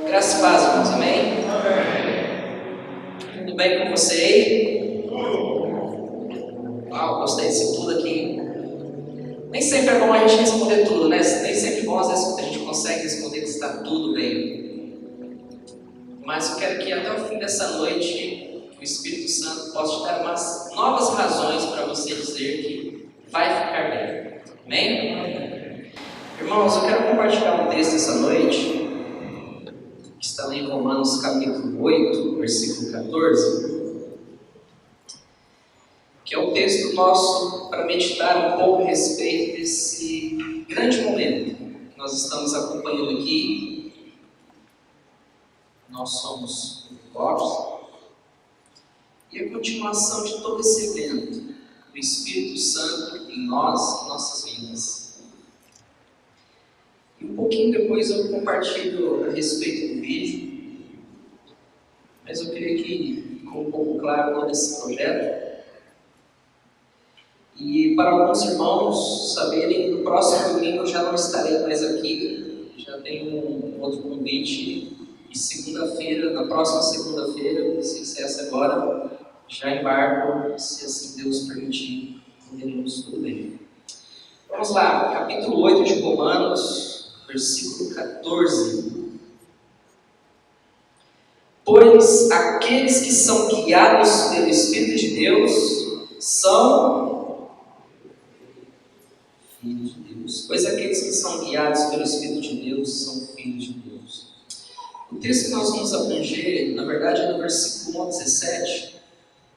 Graças e paz, irmãos, amém? Tudo bem com você aí? Uau, gostei disso tudo aqui. Nem sempre é bom a gente responder tudo, né? Nem sempre é bom, às vezes, a gente consegue responder que está tudo bem. Mas eu quero que até o fim dessa noite, o Espírito Santo possa te dar umas novas razões para você dizer que vai ficar bem. Amém? Irmãos, eu quero compartilhar um texto essa noite, que está em Romanos capítulo 8, versículo 14, que é o texto nosso para meditar um pouco a respeito desse grande momento que nós estamos acompanhando aqui. Nós somos corpos, e a continuação de todo esse evento, o Espírito Santo em nós, em nossas vidas. E um pouquinho depois eu compartilho a respeito do vídeo, mas eu queria que ficou um pouco claro todo esse projeto. E para alguns irmãos saberem, no próximo domingo eu já não estarei mais aqui, já tenho um outro convite, e segunda-feira, na próxima segunda-feira, se essa agora, já embarco, se assim Deus permitir, teremos tudo bem. Vamos lá, capítulo 8 de Romanos, versículo 14. Pois aqueles que são guiados pelo Espírito de Deus são filhos de Deus. Pois aqueles que são guiados pelo Espírito de Deus são filhos de Deus. O texto que nós vamos abranger, na verdade, é no versículo 1 ao 17,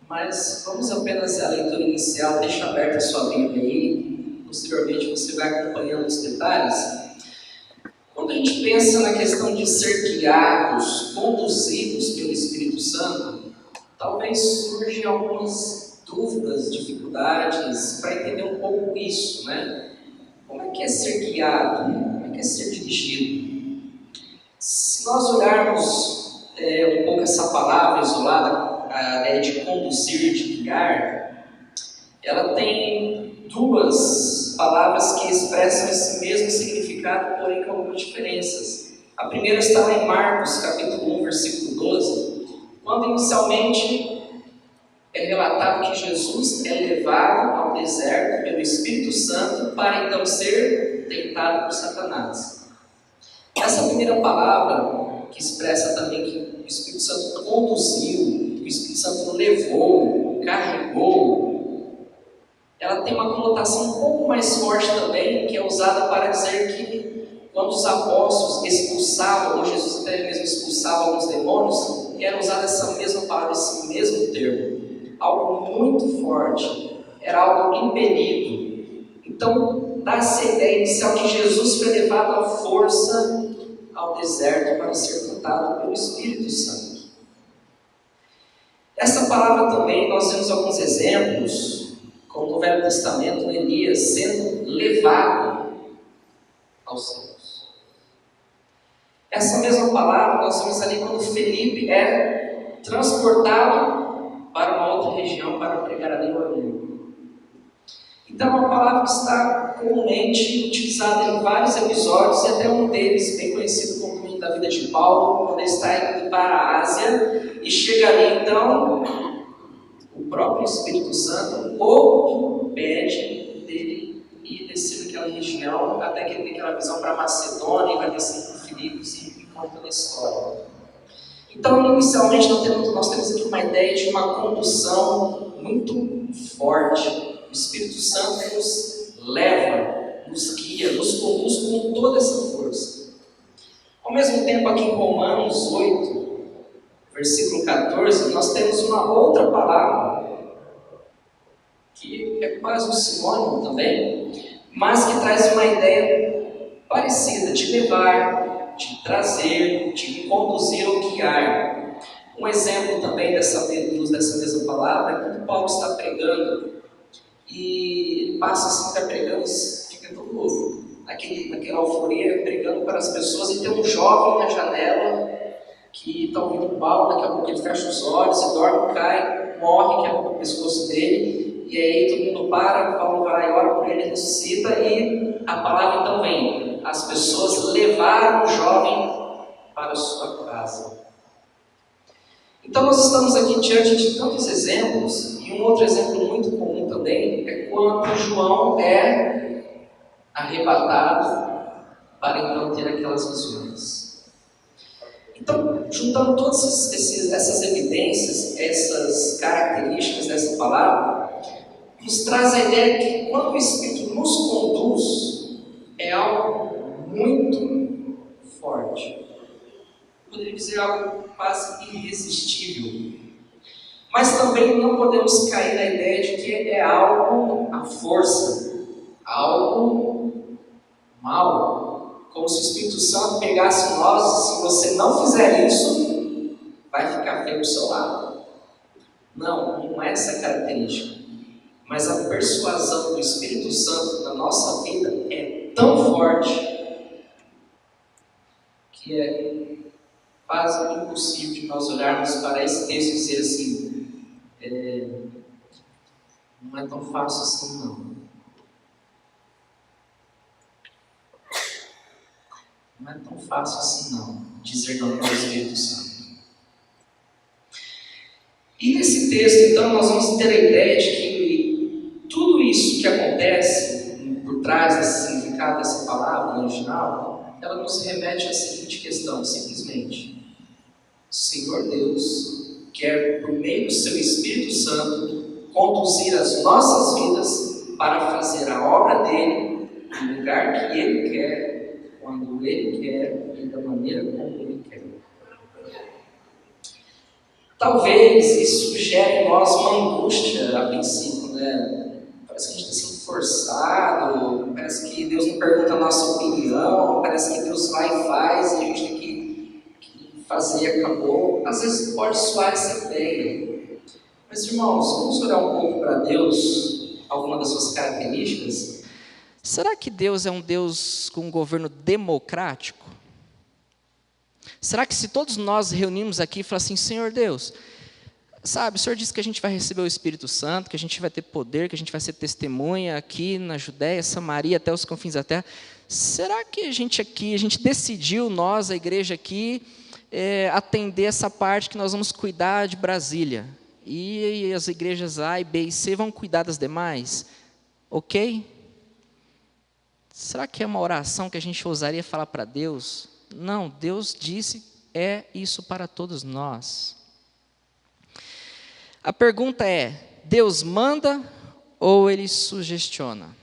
mas vamos apenas a leitura inicial. Deixa aberta a sua Bíblia aí, posteriormente você vai acompanhando os detalhes. Quando a gente pensa na questão de ser guiados, conduzidos pelo Espírito Santo, talvez surjam algumas dúvidas, dificuldades para entender um pouco isso, né? Como é que é ser guiado? Como é que é ser dirigido? Se nós olharmos um pouco essa palavra isolada, a ideia de conduzir, de guiar, ela tem duas palavras que expressam esse mesmo significado, porém com algumas diferenças. A primeira está lá em Marcos, capítulo 1, versículo 12, quando inicialmente é relatado que Jesus é levado ao deserto pelo Espírito Santo para então ser tentado por Satanás. Essa primeira palavra, que expressa também que o Espírito Santo conduziu, que o Espírito Santo levou, carregou, ela tem uma conotação um pouco mais forte também, que é usada para dizer que quando os apóstolos expulsavam, ou Jesus até mesmo expulsava alguns demônios, era usada essa mesma palavra, esse mesmo termo. Algo muito forte, era algo impelido. Então, dá-se a ideia inicial que Jesus foi levado à força ao deserto para ser tentado pelo Espírito Santo. Essa palavra também, nós vemos alguns exemplos, como no Velho Testamento, Elias sendo levado aos céus. Essa mesma palavra nós vemos ali quando Felipe é transportado para uma outra região para pregar ali o evangelho. Então é uma palavra que está comumente utilizada em vários episódios, e até um deles, bem conhecido como da vida de Paulo, quando ele está indo para a Ásia e chega ali então o próprio Espírito Santo o impede dele ir descer naquela região, até que ele tem aquela visão para Macedônia e vai descer para Filipos e conta a história. Então, inicialmente, nós temos aqui uma ideia de uma condução muito forte. O Espírito Santo nos leva, nos guia, nos conduz com toda essa força. Ao mesmo tempo, aqui em Romanos 8, versículo 14, nós temos uma outra palavra, que é quase um sinônimo também, mas que traz uma ideia parecida, de levar, de trazer, de conduzir ou guiar. Um exemplo também dessa mesma palavra é quando Paulo está pregando, e ele passa assim, está pregando, fica todo louco, naquela alforria, pregando para as pessoas, e tem um jovem na janela, que está ouvindo Paulo, daqui a pouco ele fecha os olhos, e dorme, cai, morre, quebra o pescoço dele, e aí todo mundo para, Paulo vai, ora por ele, ressuscita, e a palavra então vem. As pessoas levaram o jovem para a sua casa. Então nós estamos aqui diante de tantos exemplos, e um outro exemplo muito comum também é quando João é arrebatado para então ter aquelas visões. Então, juntando todas essas evidências, essas características dessa palavra, nos traz a ideia que quando o Espírito nos conduz, é algo muito forte. Eu poderia dizer algo quase irresistível. Mas também não podemos cair na ideia de que é algo à força, algo mal, como se o Espírito Santo pegasse nós e se você não fizer isso, vai ficar feio do seu lado. Não é essa característica. Mas a persuasão do Espírito Santo na nossa vida é tão forte que é quase impossível de nós olharmos para esse texto e dizer assim, não é tão fácil assim não. Não é tão fácil assim não, dizer não para o Espírito Santo. E nesse texto, então, nós vamos ter a ideia de que tudo isso que acontece por trás desse significado dessa palavra no original, ela nos remete à seguinte questão, simplesmente. O Senhor Deus quer, por meio do seu Espírito Santo, conduzir as nossas vidas para fazer a obra dele no lugar que ele quer, quando ele quer e da maneira como ele quer. Talvez isso gere em nós uma angústia a princípio, né? Parece que a gente está sendo forçado, parece que Deus não pergunta a nossa opinião, parece que Deus vai e faz e a gente tem que fazer e acabou. Às vezes pode soar essa ideia. Mas, irmãos, vamos olhar um pouco para Deus, alguma das suas características. Será que Deus é um Deus com um governo democrático? Será que se todos nós reunirmos aqui e falar assim, Senhor Deus, sabe, o Senhor disse que a gente vai receber o Espírito Santo, que a gente vai ter poder, que a gente vai ser testemunha aqui na Judéia, Samaria, até os confins da terra. Será que a gente decidiu, nós, a igreja aqui, atender essa parte que nós vamos cuidar de Brasília? E as igrejas A, B e C vão cuidar das demais? Ok? Será que é uma oração que a gente ousaria falar para Deus? Não, Deus disse, é isso para todos nós. A pergunta é, Deus manda ou Ele sugestiona?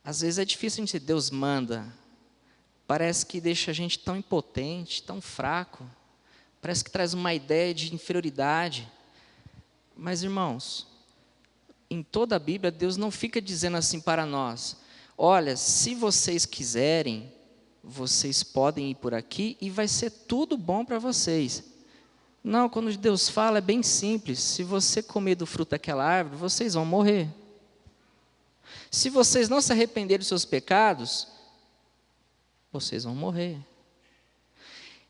Às vezes é difícil a gente dizer, Deus manda. Parece que deixa a gente tão impotente, tão fraco. Parece que traz uma ideia de inferioridade. Mas, irmãos, em toda a Bíblia, Deus não fica dizendo assim para nós, olha, se vocês quiserem, vocês podem ir por aqui e vai ser tudo bom para vocês. Não, quando Deus fala é bem simples, se você comer do fruto daquela árvore, vocês vão morrer. Se vocês não se arrependerem dos seus pecados, vocês vão morrer.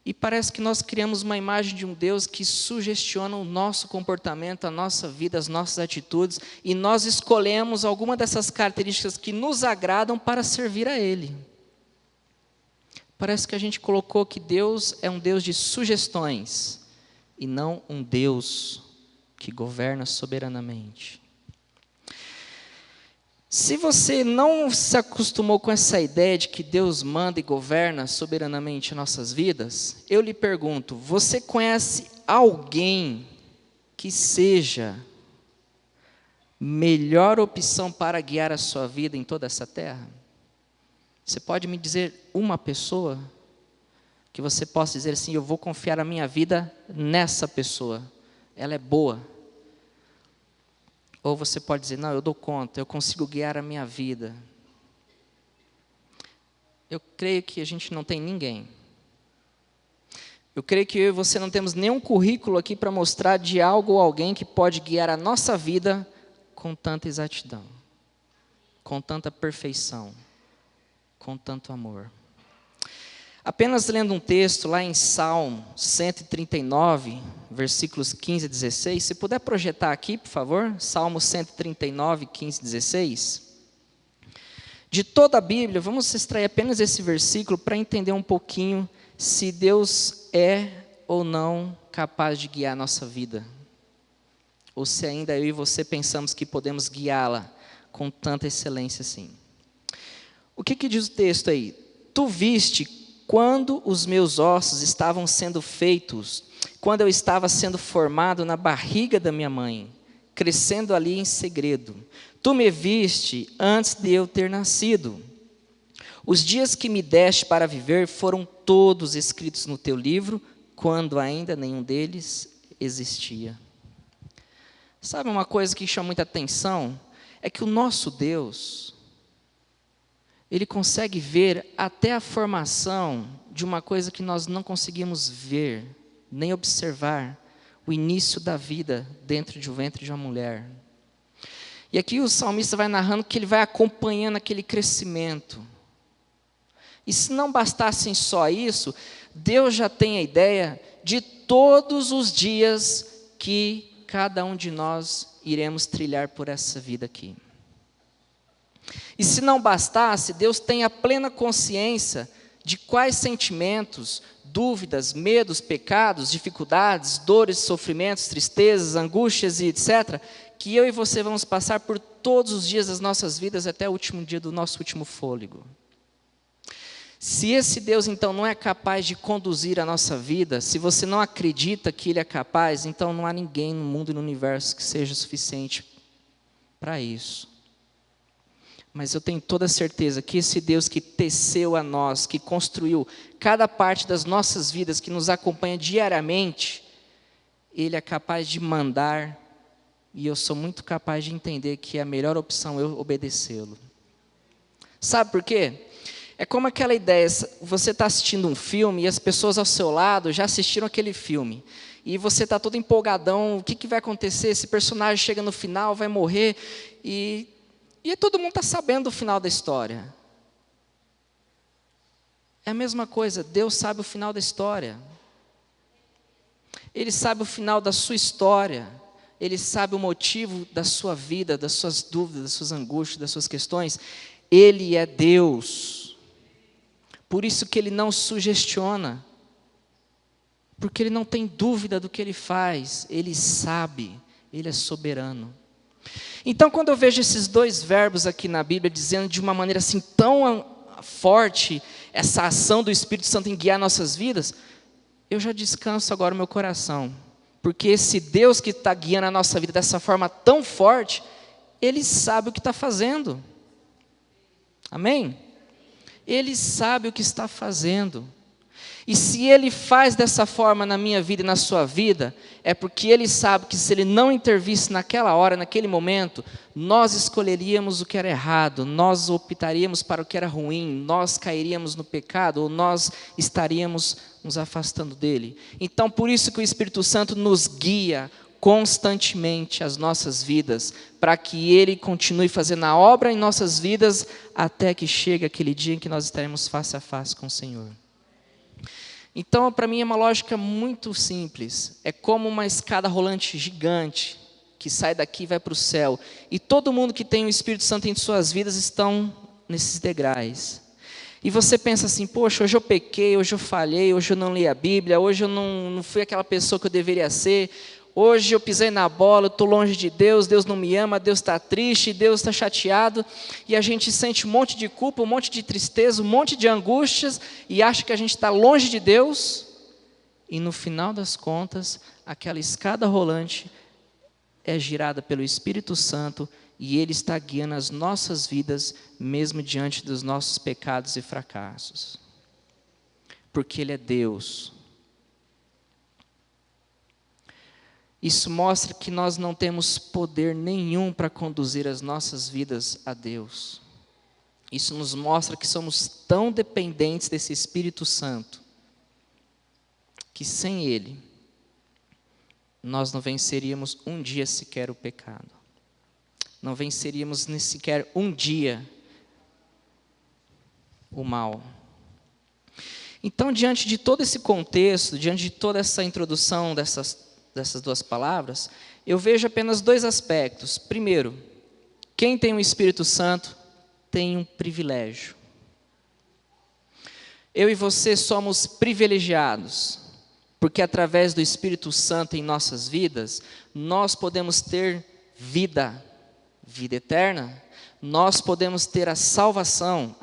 E parece que nós criamos uma imagem de um Deus que sugestiona o nosso comportamento, a nossa vida, as nossas atitudes, e nós escolhemos alguma dessas características que nos agradam para servir a Ele. Parece que a gente colocou que Deus é um Deus de sugestões, e não um Deus que governa soberanamente. Se você não se acostumou com essa ideia de que Deus manda e governa soberanamente nossas vidas, eu lhe pergunto, você conhece alguém que seja melhor opção para guiar a sua vida em toda essa terra? Você pode me dizer uma pessoa que você possa dizer assim, eu vou confiar a minha vida nessa pessoa, ela é boa. Ou você pode dizer, não, eu dou conta, eu consigo guiar a minha vida. Eu creio que a gente não tem ninguém. Eu creio que eu e você não temos nenhum currículo aqui para mostrar de algo ou alguém que pode guiar a nossa vida com tanta exatidão, com tanta perfeição, com tanto amor. Apenas lendo um texto lá em Salmo 139, versículos 15 a 16. Se puder projetar aqui, por favor. Salmo 139, 15 a 16. De toda a Bíblia, vamos extrair apenas esse versículo para entender um pouquinho se Deus é ou não capaz de guiar a nossa vida. Ou se ainda eu e você pensamos que podemos guiá-la com tanta excelência assim. O que diz o texto aí? Tu viste quando os meus ossos estavam sendo feitos, quando eu estava sendo formado na barriga da minha mãe, crescendo ali em segredo. Tu me viste antes de eu ter nascido. Os dias que me deste para viver foram todos escritos no teu livro, quando ainda nenhum deles existia. Sabe uma coisa que chama muita atenção? É que o nosso Deus, Ele consegue ver até a formação de uma coisa que nós não conseguimos ver, nem observar, o início da vida dentro de um ventre de uma mulher. E aqui o salmista vai narrando que ele vai acompanhando aquele crescimento. E se não bastasse só isso, Deus já tem a ideia de todos os dias que cada um de nós iremos trilhar por essa vida aqui. E se não bastasse, Deus tem a plena consciência de quais sentimentos, dúvidas, medos, pecados, dificuldades, dores, sofrimentos, tristezas, angústias e etc., que eu e você vamos passar por todos os dias das nossas vidas até o último dia do nosso último fôlego. Se esse Deus, então, não é capaz de conduzir a nossa vida, se você não acredita que Ele é capaz, então não há ninguém no mundo e no universo que seja suficiente para isso. Mas eu tenho toda a certeza que esse Deus que teceu a nós, que construiu cada parte das nossas vidas, que nos acompanha diariamente, Ele é capaz de mandar, e eu sou muito capaz de entender que é a melhor opção eu obedecê-lo. Sabe por quê? É como aquela ideia, você está assistindo um filme e as pessoas ao seu lado já assistiram aquele filme. E você está todo empolgadão, o que vai acontecer? Esse personagem chega no final, vai morrer, e todo mundo está sabendo o final da história. É a mesma coisa, Deus sabe o final da história. Ele sabe o final da sua história. Ele sabe o motivo da sua vida, das suas dúvidas, das suas angústias, das suas questões. Ele é Deus. Por isso que Ele não sugestiona. Porque Ele não tem dúvida do que Ele faz. Ele sabe. Ele é soberano. Então, quando eu vejo esses dois verbos aqui na Bíblia, dizendo de uma maneira assim tão forte, essa ação do Espírito Santo em guiar nossas vidas, eu já descanso agora o meu coração. Porque esse Deus que está guiando a nossa vida dessa forma tão forte, Ele sabe o que está fazendo. Amém? Ele sabe o que está fazendo. E se Ele faz dessa forma na minha vida e na sua vida, é porque Ele sabe que se Ele não intervisse naquela hora, naquele momento, nós escolheríamos o que era errado, nós optaríamos para o que era ruim, nós cairíamos no pecado, ou nós estaríamos nos afastando dEle. Então, por isso que o Espírito Santo nos guia constantemente as nossas vidas, para que Ele continue fazendo a obra em nossas vidas, até que chegue aquele dia em que nós estaremos face a face com o Senhor. Então, para mim é uma lógica muito simples. É como uma escada rolante gigante, que sai daqui e vai para o céu. E todo mundo que tem o Espírito Santo em suas vidas estão nesses degraus. E você pensa assim, poxa, hoje eu pequei, hoje eu falhei, hoje eu não li a Bíblia, hoje eu não fui aquela pessoa que eu deveria ser, hoje eu pisei na bola, eu estou longe de Deus, Deus não me ama, Deus está triste, Deus está chateado, e a gente sente um monte de culpa, um monte de tristeza, um monte de angústias, e acha que a gente está longe de Deus, e no final das contas, aquela escada rolante é girada pelo Espírito Santo, e Ele está guiando as nossas vidas, mesmo diante dos nossos pecados e fracassos. Porque Ele é Deus. Isso mostra que nós não temos poder nenhum para conduzir as nossas vidas a Deus. Isso nos mostra que somos tão dependentes desse Espírito Santo, que sem Ele, nós não venceríamos um dia sequer o pecado. Não venceríamos nem sequer um dia o mal. Então, diante de todo esse contexto, diante de toda essa introdução dessas duas palavras, eu vejo apenas dois aspectos. Primeiro, quem tem o Espírito Santo tem um privilégio. Eu e você somos privilegiados, porque através do Espírito Santo em nossas vidas, nós podemos ter vida eterna, nós podemos ter a salvação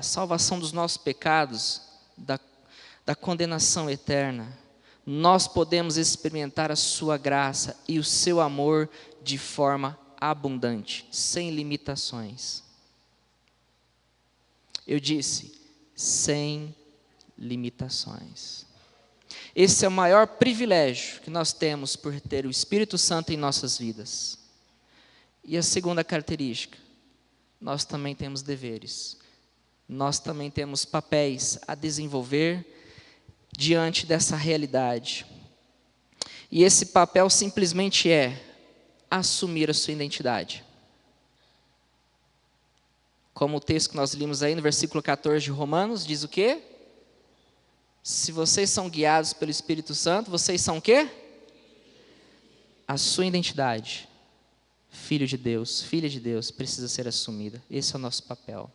dos nossos pecados, da condenação eterna. Nós podemos experimentar a sua graça e o seu amor de forma abundante, sem limitações. Eu disse, sem limitações. Esse é o maior privilégio que nós temos por ter o Espírito Santo em nossas vidas. E a segunda característica, nós também temos deveres. Nós também temos papéis a desenvolver diante dessa realidade. E esse papel simplesmente é assumir a sua identidade. Como o texto que nós lemos aí no versículo 14 de Romanos, diz o quê? Se vocês são guiados pelo Espírito Santo, vocês são o quê? A sua identidade. Filho de Deus, filha de Deus, precisa ser assumida. Esse é o nosso papel.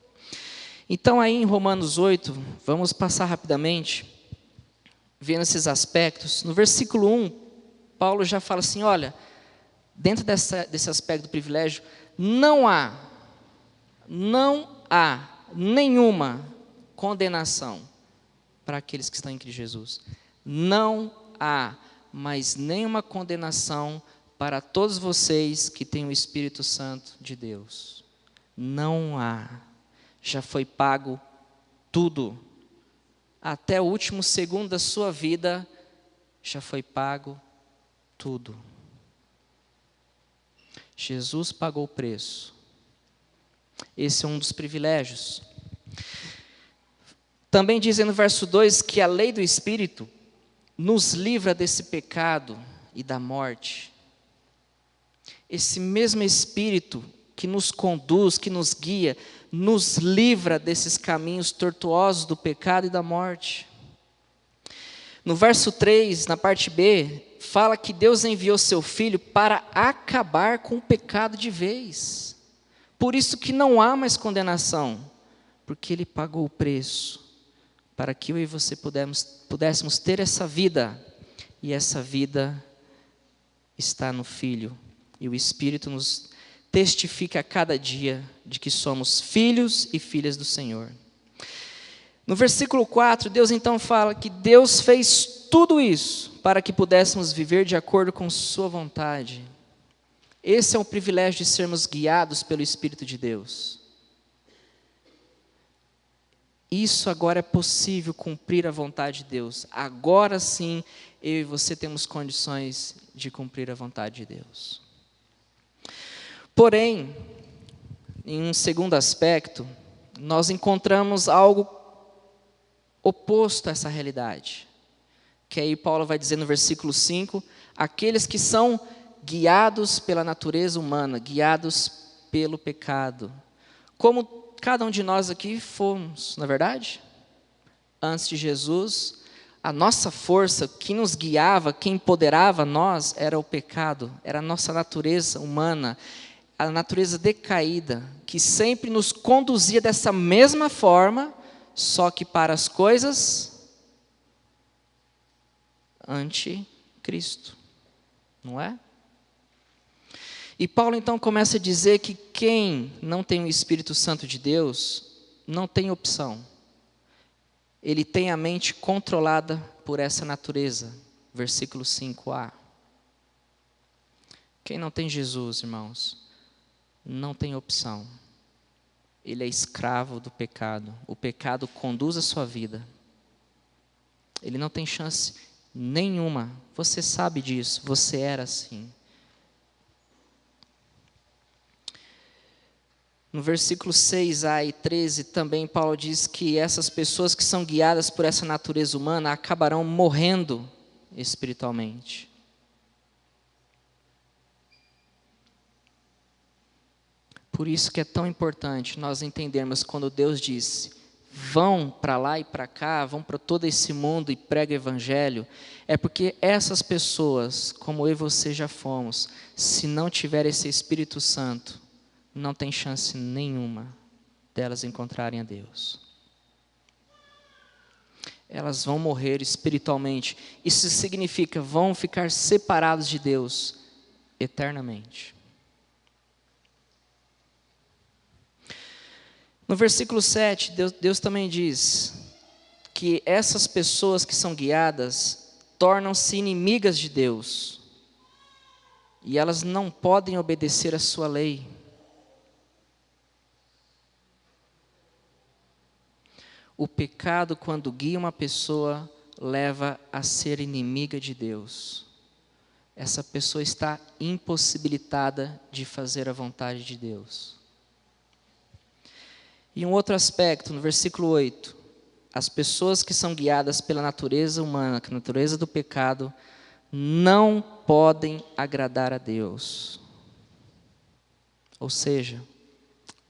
Então aí em Romanos 8, vamos passar rapidamente, vendo esses aspectos. No versículo 1, Paulo já fala assim, olha, dentro desse aspecto do privilégio, não há nenhuma condenação para aqueles que estão em Cristo Jesus. Não há mais nenhuma condenação para todos vocês que têm o Espírito Santo de Deus. Não há. Já foi pago tudo. Até o último segundo da sua vida, já foi pago tudo. Jesus pagou o preço. Esse é um dos privilégios. Também diz no verso 2 que a lei do Espírito nos livra desse pecado e da morte. Esse mesmo Espírito que nos conduz, que nos guia, nos livra desses caminhos tortuosos do pecado e da morte. No verso 3, na parte B, fala que Deus enviou seu Filho para acabar com o pecado de vez. Por isso que não há mais condenação, porque Ele pagou o preço, para que eu e você pudéssemos ter essa vida, e essa vida está no Filho, e o Espírito nos testifica a cada dia de que somos filhos e filhas do Senhor. No versículo 4, Deus então fala que Deus fez tudo isso para que pudéssemos viver de acordo com sua vontade. Esse é o privilégio de sermos guiados pelo Espírito de Deus. Isso agora é possível, cumprir a vontade de Deus. Agora sim, eu e você temos condições de cumprir a vontade de Deus. Porém, em um segundo aspecto, nós encontramos algo oposto a essa realidade. Que aí Paulo vai dizer no versículo 5, aqueles que são guiados pela natureza humana, guiados pelo pecado. Como cada um de nós aqui fomos, não é verdade? Antes de Jesus, a nossa força, quem nos guiava, quem empoderava nós, era o pecado, era a nossa natureza humana, a natureza decaída, que sempre nos conduzia dessa mesma forma, só que para as coisas anti-Cristo, não é? E Paulo então começa a dizer que quem não tem o Espírito Santo de Deus, não tem opção. Ele tem a mente controlada por essa natureza. Versículo 5a. Quem não tem Jesus, irmãos, não tem opção. Ele é escravo do pecado. O pecado conduz a sua vida. Ele não tem chance nenhuma. Você sabe disso, você era assim. No versículo 6a e 13, também Paulo diz que essas pessoas que são guiadas por essa natureza humana acabarão morrendo espiritualmente. Por isso que é tão importante nós entendermos quando Deus diz, vão para lá e para cá, vão para todo esse mundo e pregam o evangelho, é porque essas pessoas, como eu e você já fomos, se não tiver esse Espírito Santo, não tem chance nenhuma delas encontrarem a Deus. Elas vão morrer espiritualmente. Isso significa, vão ficar separados de Deus eternamente. No versículo 7, Deus também diz que essas pessoas que são guiadas tornam-se inimigas de Deus. E elas não podem obedecer a sua lei. O pecado, quando guia uma pessoa, leva a ser inimiga de Deus. Essa pessoa está impossibilitada de fazer a vontade de Deus. E um outro aspecto, no versículo 8, as pessoas que são guiadas pela natureza humana, que é a natureza do pecado, não podem agradar a Deus. Ou seja,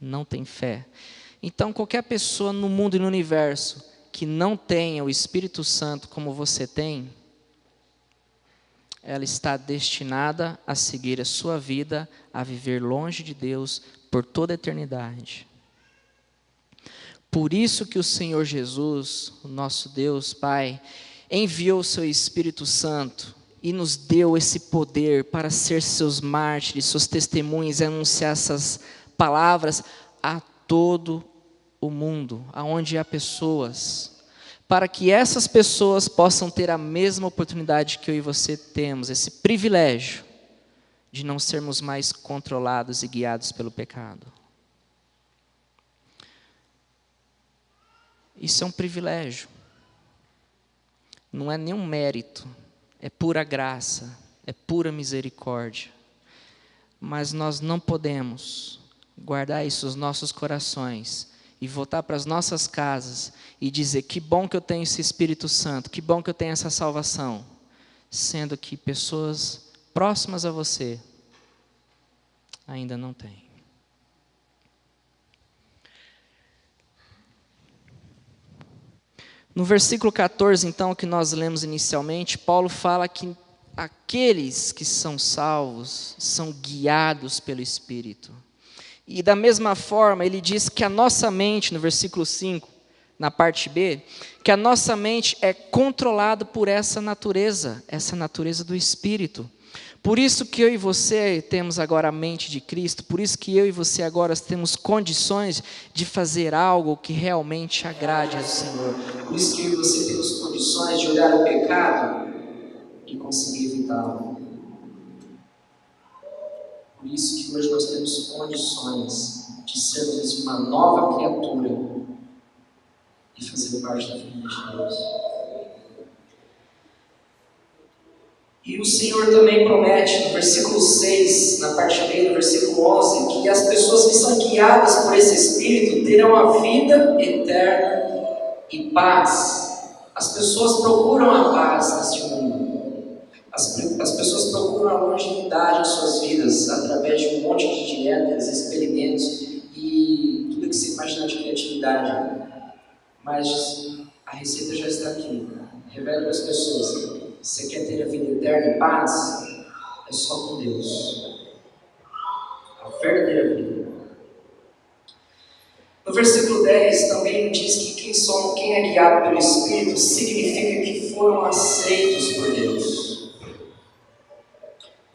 não tem fé. Então, qualquer pessoa no mundo e no universo que não tenha o Espírito Santo como você tem, ela está destinada a seguir a sua vida, a viver longe de Deus por toda a eternidade. Por isso que o Senhor Jesus, o nosso Deus Pai, enviou o seu Espírito Santo e nos deu esse poder para ser seus mártires, seus testemunhas e anunciar essas palavras a todo o mundo, aonde há pessoas, para que essas pessoas possam ter a mesma oportunidade que eu e você temos, esse privilégio de não sermos mais controlados e guiados pelo pecado. Isso é um privilégio, não é nenhum mérito, é pura graça, é pura misericórdia, mas nós não podemos guardar isso nos nossos corações e voltar para as nossas casas e dizer, que bom que eu tenho esse Espírito Santo, que bom que eu tenho essa salvação, sendo que pessoas próximas a você ainda não têm. No versículo 14, então, que nós lemos inicialmente, Paulo fala que aqueles que são salvos são guiados pelo Espírito. E da mesma forma, ele diz que a nossa mente, no versículo 5, na parte B, que a nossa mente é controlada por essa natureza do Espírito. Por isso que eu e você temos agora a mente de Cristo, por isso que eu e você agora temos condições de fazer algo que realmente agrade ao Senhor. Por isso que eu e você temos condições de olhar o pecado e conseguir evitá-lo. Por isso que hoje nós temos condições de sermos uma nova criatura e fazer parte da família de Deus. E o Senhor também promete, no versículo 6, na parte B, no versículo 11, que as pessoas que são guiadas por esse Espírito terão a vida eterna e paz. As pessoas procuram a paz neste mundo. As pessoas procuram a longevidade em suas vidas através de um monte de dietas, experimentos e tudo que se imagina de criatividade. Mas a receita já está aqui. Revela para as pessoas. Você quer ter a vida eterna e paz? É só com Deus. A verdadeira vida. No versículo 10 também diz que quem é guiado pelo Espírito significa que foram aceitos por Deus.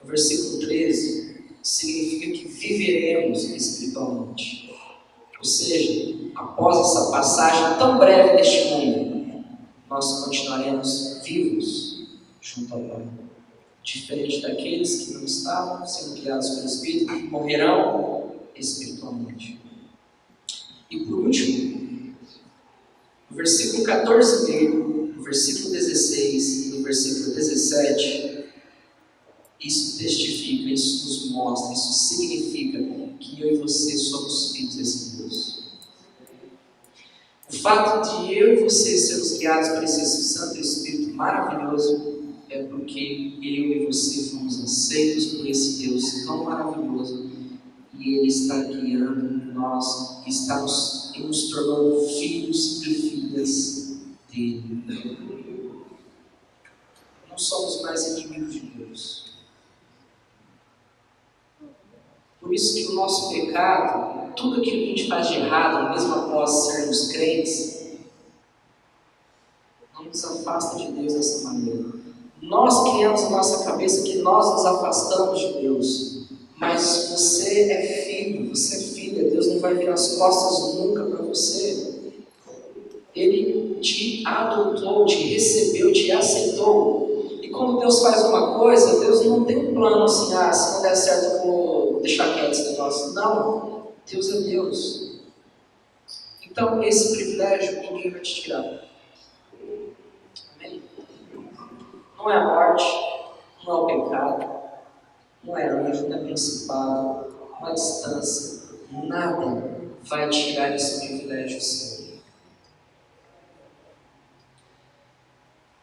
No versículo 13 significa que viveremos espiritualmente. Ou seja, após essa passagem tão breve neste mundo, nós continuaremos vivos junto ao Pai. Diferente daqueles que não estavam sendo guiados pelo Espírito, que morrerão espiritualmente. E por último, no versículo 14b, no versículo 16 e no versículo 17, isso testifica, isso nos mostra, isso significa que eu e você somos filhos desse Deus. O fato de eu e você sermos guiados por esse Santo Espírito maravilhoso é porque eu e você fomos aceitos por esse Deus tão maravilhoso E Ele está guiando nós, e nos tornando filhos e filhas dele. Não somos mais inimigos de Deus. Por isso que o nosso pecado, tudo aquilo que a gente faz de errado, mesmo após sermos crentes, não nos afasta de Deus dessa maneira. Nós criamos na nossa cabeça que nós nos afastamos de Deus. Mas você é filho, você é filha. Deus não vai virar as costas nunca para você. Ele te adotou, te recebeu, te aceitou. E quando Deus faz uma coisa, Deus não tem um plano assim, se não der certo eu vou deixar quieto esse negócio. Não, Deus é Deus. Então esse privilégio ninguém vai te tirar. Amém? Não é a morte, não é o pecado, não é anjo, não é principado, não é distância, nada vai tirar esse privilégio seu.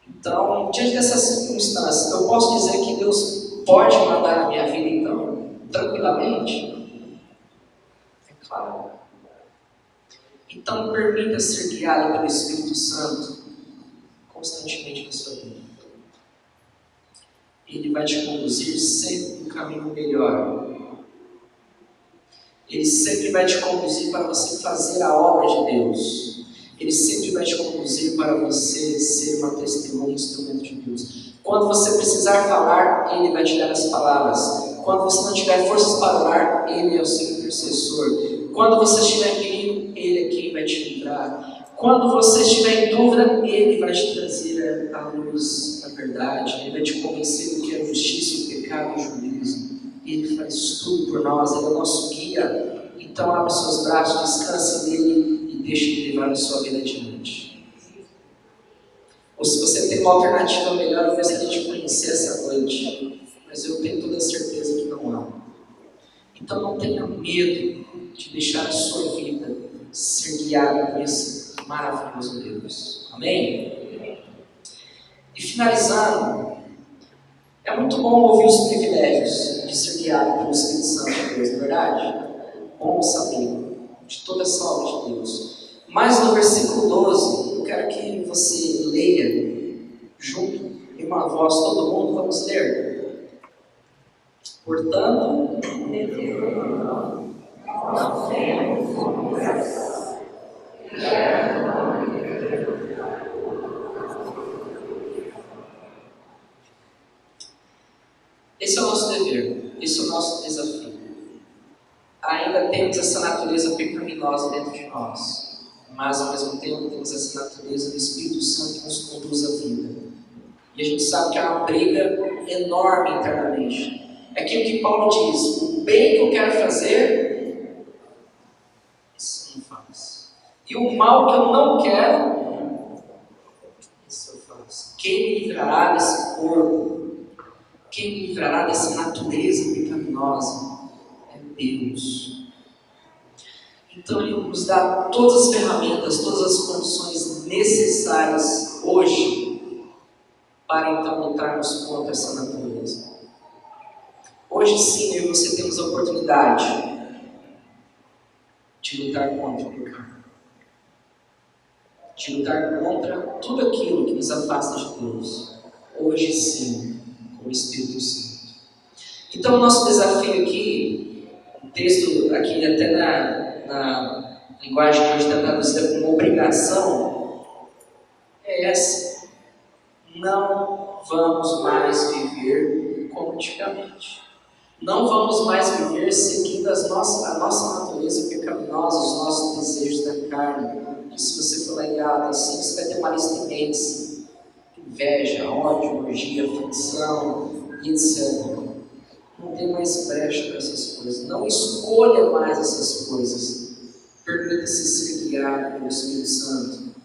Então, diante dessas circunstâncias, eu posso dizer que Deus pode mandar na minha vida, então, tranquilamente? É claro. Então, permita ser guiado pelo Espírito Santo constantemente na sua vida. Ele vai te conduzir sempre no caminho melhor. Ele sempre vai te conduzir para você fazer a obra de Deus. Ele sempre vai te conduzir para você ser uma testemunha, instrumento de Deus. Quando você precisar falar, Ele vai te dar as palavras. Quando você não tiver forças para orar, Ele é o seu intercessor. Quando você estiver em perigo, Ele é quem vai te livrar. Quando você estiver em dúvida, Ele vai te trazer a luz da verdade. Ele vai te convencer do que é justiça, o pecado e o juízo. Ele faz tudo por nós, Ele é o nosso guia. Então abre seus braços, descanse nele e deixe Ele levar a sua vida adiante. Ou se você tem uma alternativa melhor, eu gostaria de conhecer essa noite. Mas eu tenho toda a certeza que não há. Então não tenha medo de deixar a sua vida ser guiada por esse maravilhoso Deus. Amém? E finalizando, é muito bom ouvir os privilégios de ser guiado pelo Espírito Santo de Deus, não é verdade? Bom saber de toda essa obra de Deus. Mas no versículo 12, eu quero que você leia junto, em uma voz, todo mundo, vamos ler. Portanto, não temos comunicação. Esse é o nosso dever, esse é o nosso desafio. Ainda temos essa natureza pecaminosa dentro de nós, mas ao mesmo tempo temos essa natureza do Espírito Santo que nos conduz à vida. E a gente sabe que há uma briga enorme internamente. É aquilo que Paulo diz: o bem que eu quero fazer, isso eu não faço. E o mal que eu não quero, isso eu faço. Quem me livrará desse corpo? Quem me livrará dessa natureza pecaminosa? É Deus. Então Ele nos dá todas as ferramentas, todas as condições necessárias hoje para então lutarmos contra essa natureza. Hoje sim, eu e você temos a oportunidade de lutar contra o pecado, de lutar contra tudo aquilo que nos afasta de Deus. Hoje sim, com o Espírito Santo. Então o nosso desafio aqui, o texto aqui até na linguagem que hoje está traduzida como obrigação, é essa: não vamos mais viver como antigamente. Não vamos mais viver seguindo a nossa natureza pecaminosa, os nossos desejos da carne. E se você for lá em Gálatas 5, você vai ter uma lista imensa: inveja, ódio, orgia, aflição, etc. Não tem mais brecha para essas coisas. Não escolha mais essas coisas. Permita-se ser guiado pelo Espírito Santo.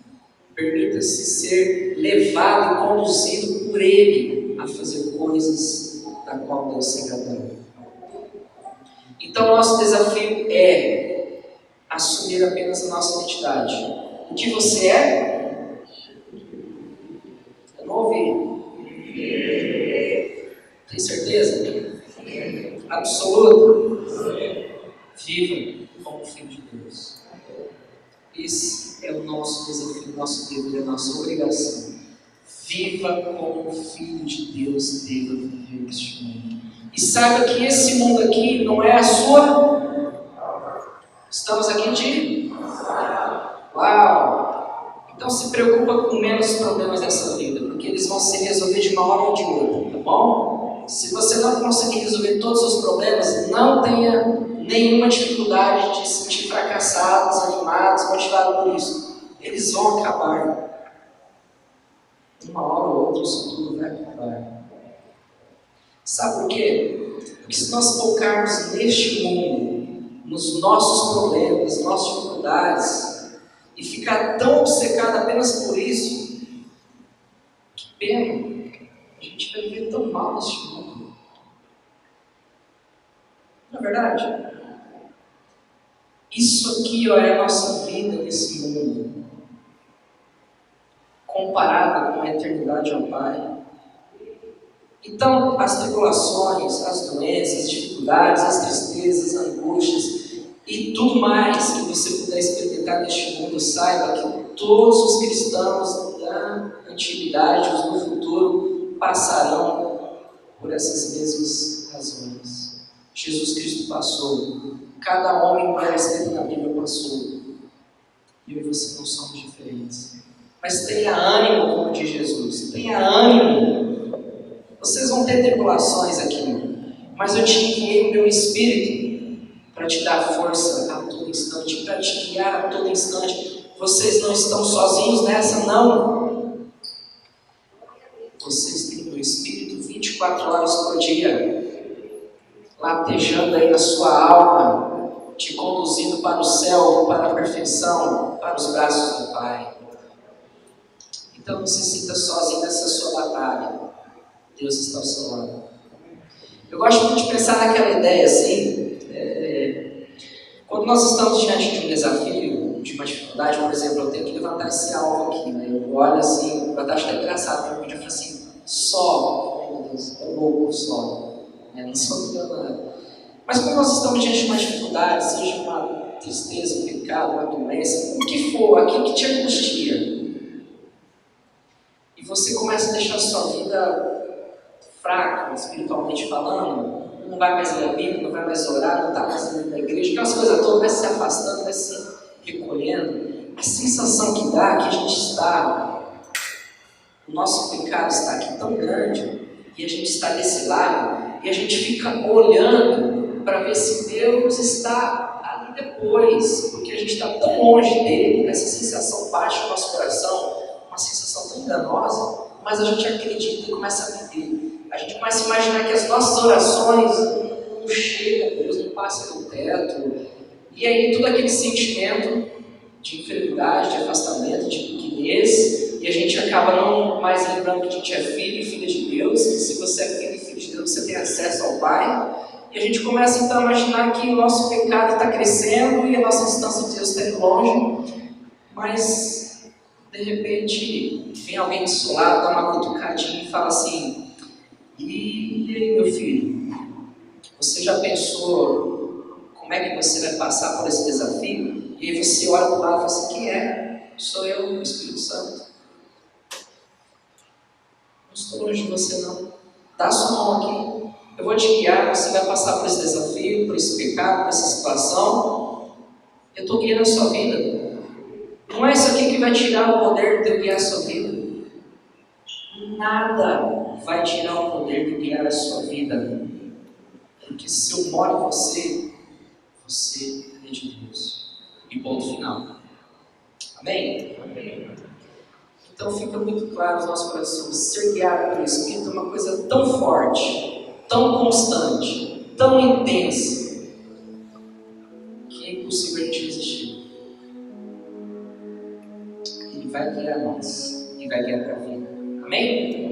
Permita-se ser levado e conduzido por Ele a fazer coisas da qual Deus se agrada. Então, nosso desafio é assumir apenas a nossa identidade. O que você é? Eu não ouvi. Tem certeza? Absoluta? Viva como filho de Deus. Esse é o nosso desafio, o nosso dever, a nossa obrigação. Viva como filho de Deus deva viver neste mundo. E saiba que esse mundo aqui não é a sua. Estamos aqui de... Uau! Então se preocupa com menos problemas dessa vida, porque eles vão se resolver de uma hora ou de outra, tá bom? Se você não conseguir resolver todos os problemas, não tenha nenhuma dificuldade de se sentir fracassado, desanimado, desmotivado por isso. Eles vão acabar. Uma hora ou outra isso tudo vai acabar. Sabe por quê? Porque se nós focarmos neste mundo, nos nossos problemas, nas nossas dificuldades, e ficar tão obcecado apenas por isso, que pena, a gente vai viver tão mal neste mundo. Não é verdade? Isso aqui é a nossa vida nesse mundo, comparada com a eternidade ao Pai. Então, as tribulações, as doenças, as dificuldades, as tristezas, as angústias e tudo mais que você puder experimentar neste mundo, saiba que todos os cristãos da antiguidade, os do futuro, passarão por essas mesmas razões. Jesus Cristo passou, cada homem e mulher escrito na Bíblia passou. Eu e você não somos diferentes. Mas tenha ânimo, como diz Jesus, tenha ânimo. Vocês vão ter tribulações aqui, mas eu te enviei o meu Espírito para te dar força a todo instante, para te guiar a todo instante. Vocês não estão sozinhos nessa, não. Vocês têm o meu Espírito 24 horas por dia, latejando aí na sua alma, te conduzindo para o céu, para a perfeição, para os braços do Pai. Então não se sinta sozinho nessa sua batalha. Deus está ao seu lado. Eu gosto muito de pensar naquela ideia assim, quando nós estamos diante de um desafio, de uma dificuldade, por exemplo, eu tenho que levantar esse alvo aqui, né? Eu olho assim, eu acho até engraçado, porque eu falo assim, só, meu Deus, é louco só, não sou milionário. Mas quando nós estamos diante de uma dificuldade, seja uma tristeza, um pecado, uma doença, o que for, aquilo que te angustia, e você começa a deixar a sua vida fraco, espiritualmente falando, não vai mais ler a Bíblia, não vai mais orar, não está mais indo na igreja, aquelas coisas todas, vai se afastando, vai se recolhendo. A sensação que dá que a gente está, o nosso pecado está aqui tão grande, e a gente está desse lado, e a gente fica olhando para ver se Deus está ali depois, porque a gente está tão longe dele, essa sensação baixa no nosso coração, uma sensação tão enganosa, mas a gente acredita e começa a viver. A gente começa a imaginar que as nossas orações não chegam a Deus, não passam do teto. E aí todo aquele sentimento de inferioridade, de afastamento, de pequenez, e a gente acaba não mais lembrando que a gente é filho e filha de Deus, que se você é filho e filho de Deus, você tem acesso ao Pai. E a gente começa então a imaginar que o nosso pecado está crescendo e a nossa distância de Deus está indo longe, mas de repente vem alguém do seu lado, dá uma cutucadinha e fala assim: e aí, meu filho, você já pensou como é que você vai passar por esse desafio? E aí você olha para o lado e fala assim: quem é? Sou eu, o Espírito Santo. Não estou longe de você não. Dá a sua mão aqui, eu vou te guiar, você vai passar por esse desafio, por esse pecado, por essa situação. Eu estou guiando a sua vida. Não é isso aqui que vai tirar o poder de eu guiar a sua vida. Nada vai tirar o poder de guiar a sua vida, porque se eu moro em você, você é de Deus. E ponto final. Amém? Amém. Então fica muito claro nos nossos corações, ser guiado pelo Espírito é uma coisa tão forte, tão constante, tão intensa, que é impossível a gente resistir. Ele vai guiar nós, e vai guiar para a vida. Amém?